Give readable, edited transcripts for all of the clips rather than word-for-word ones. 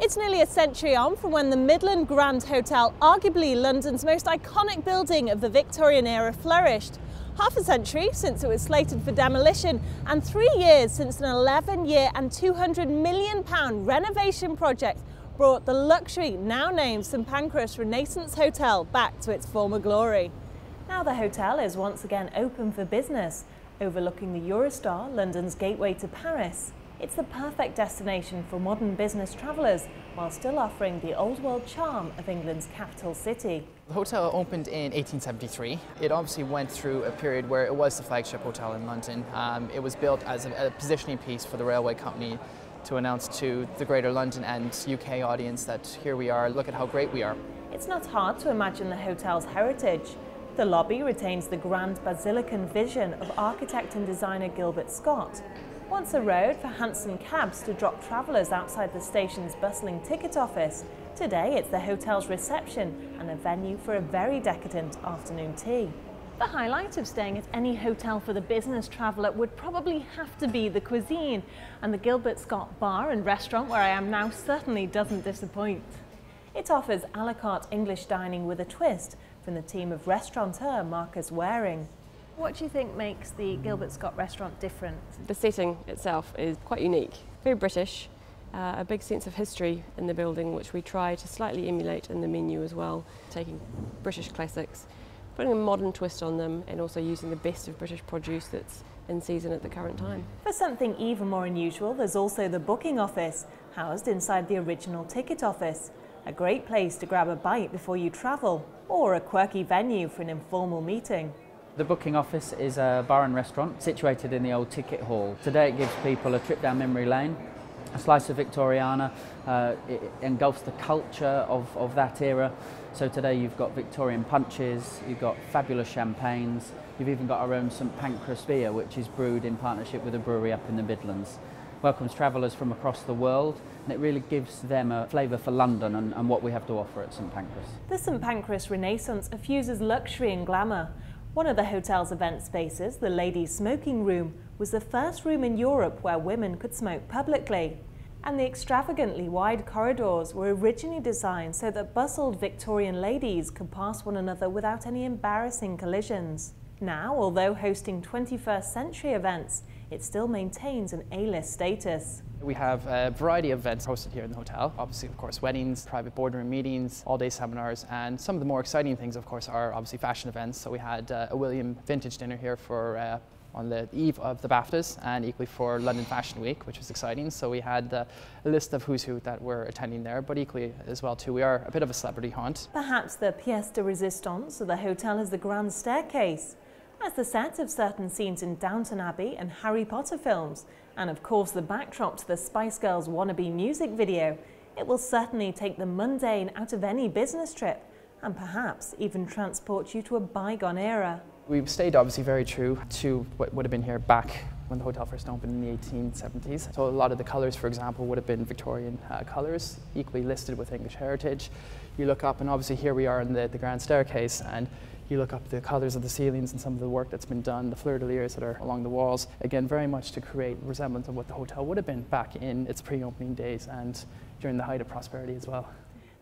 It's nearly a century on from when the Midland Grand Hotel, arguably London's most iconic building of the Victorian era, flourished. Half a century since it was slated for demolition, and 3 years since an 11-year and £200 million renovation project brought the luxury, now named St Pancras Renaissance Hotel, back to its former glory. Now the hotel is once again open for business, overlooking the Eurostar, London's gateway to Paris. It's the perfect destination for modern business travellers, while still offering the old world charm of England's capital city. The hotel opened in 1873. It obviously went through a period where it was the flagship hotel in London. It was built as a positioning piece for the railway company to announce to the Greater London and UK audience that here we are, look at how great we are. It's not hard to imagine the hotel's heritage. The lobby retains the grand basilican vision of architect and designer Gilbert Scott. Once a road for hansom cabs to drop travellers outside the station's bustling ticket office, today it's the hotel's reception and a venue for a very decadent afternoon tea. The highlight of staying at any hotel for the business traveller would probably have to be the cuisine, and the Gilbert Scott bar and restaurant where I am now certainly doesn't disappoint. It offers a la carte English dining with a twist from the team of restaurateur Marcus Waring. What do you think makes the Gilbert Scott restaurant different? The setting itself is quite unique, very British, a big sense of history in the building, which we try to slightly emulate in the menu as well, taking British classics, putting a modern twist on them, and also using the best of British produce that's in season at the current time. For something even more unusual, there's also the booking office, housed inside the original ticket office. A great place to grab a bite before you travel, or a quirky venue for an informal meeting. The booking office is a bar and restaurant situated in the old ticket hall. Today it gives people a trip down memory lane, a slice of Victoriana. It engulfs the culture of that era. So today you've got Victorian punches, you've got fabulous champagnes, you've even got our own St Pancras beer, which is brewed in partnership with a brewery up in the Midlands. Welcomes travellers from across the world, and it really gives them a flavour for London and what we have to offer at St Pancras. The St Pancras Renaissance fuses luxury and glamour. One of the hotel's event spaces, the ladies' smoking room, was the first room in Europe where women could smoke publicly. And the extravagantly wide corridors were originally designed so that bustled Victorian ladies could pass one another without any embarrassing collisions. Now, although hosting 21st century events, it still maintains an A-list status. We have a variety of events hosted here in the hotel. Obviously, of course, weddings, private boardroom meetings, all-day seminars, and some of the more exciting things, of course, are obviously fashion events. So we had a William vintage dinner here for on the eve of the BAFTAs, and equally for London Fashion Week, which was exciting. So we had a list of who's who that were attending there, but equally as well too, we are a bit of a celebrity hunt. Perhaps the pièce de résistance of the hotel is the grand staircase, as the set of certain scenes in Downton Abbey and Harry Potter films, and of course the backdrop to the Spice Girls wannabe music video. It will certainly take the mundane out of any business trip, and perhaps even transport you to a bygone era. We've stayed obviously very true to what would have been here back when the hotel first opened in the 1870s. So a lot of the colours, for example, would have been Victorian colours, equally listed with English heritage. You look up, and obviously here we are in the grand staircase, and you look up the colours of the ceilings and some of the work that's been done, the fleur-de-lis that are along the walls, again very much to create resemblance of what the hotel would have been back in its pre-opening days and during the height of prosperity as well.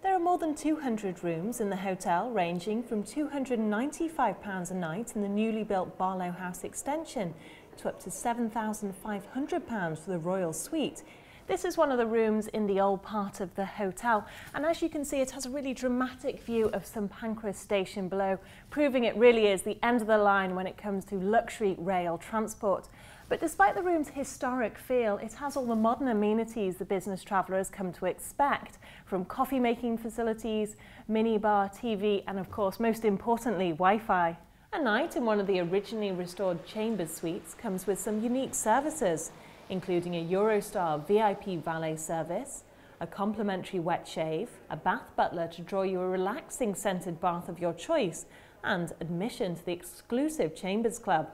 There are more than 200 rooms in the hotel, ranging from £295 a night in the newly built Barlow House extension to up to £7,500 for the Royal Suite. This is one of the rooms in the old part of the hotel, and as you can see, it has a really dramatic view of St Pancras Station below, proving it really is the end of the line when it comes to luxury rail transport. But despite the room's historic feel, it has all the modern amenities the business traveller has come to expect, from coffee-making facilities, minibar, TV, and of course, most importantly, Wi-Fi. A night in one of the originally restored Chambers suites comes with some unique services, including a Eurostar VIP valet service, a complimentary wet shave, a bath butler to draw you a relaxing scented bath of your choice, and admission to the exclusive Chambers Club.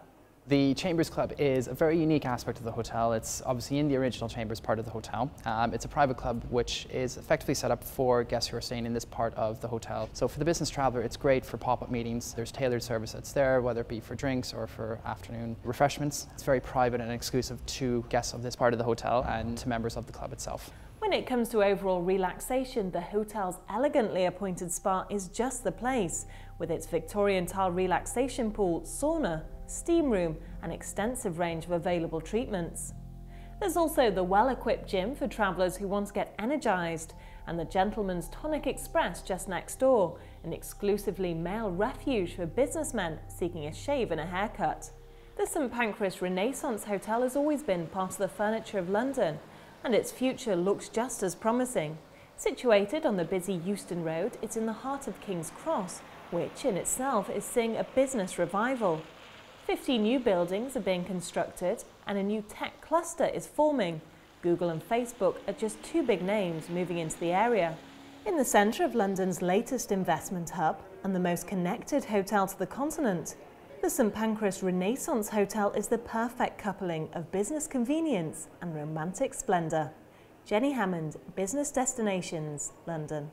The Chambers Club is a very unique aspect of the hotel. It's obviously in the original Chambers part of the hotel. It's a private club which is effectively set up for guests who are staying in this part of the hotel. So for the business traveller, it's great for pop-up meetings. There's tailored service that's there, whether it be for drinks or for afternoon refreshments. It's very private and exclusive to guests of this part of the hotel and to members of the club itself. When it comes to overall relaxation, the hotel's elegantly appointed spa is just the place, with its Victorian tile relaxation pool, sauna, steam room and extensive range of available treatments. There's also the well-equipped gym for travellers who want to get energised, and the Gentleman's Tonic Express just next door, an exclusively male refuge for businessmen seeking a shave and a haircut. The St Pancras Renaissance Hotel has always been part of the furniture of London, and its future looks just as promising. Situated on the busy Euston Road, it's in the heart of King's Cross, which in itself is seeing a business revival. 50 new buildings are being constructed and a new tech cluster is forming. Google and Facebook are just two big names moving into the area. In the centre of London's latest investment hub and the most connected hotel to the continent, the St Pancras Renaissance Hotel is the perfect coupling of business convenience and romantic splendour. Jenny Hammond, Business Destinations, London.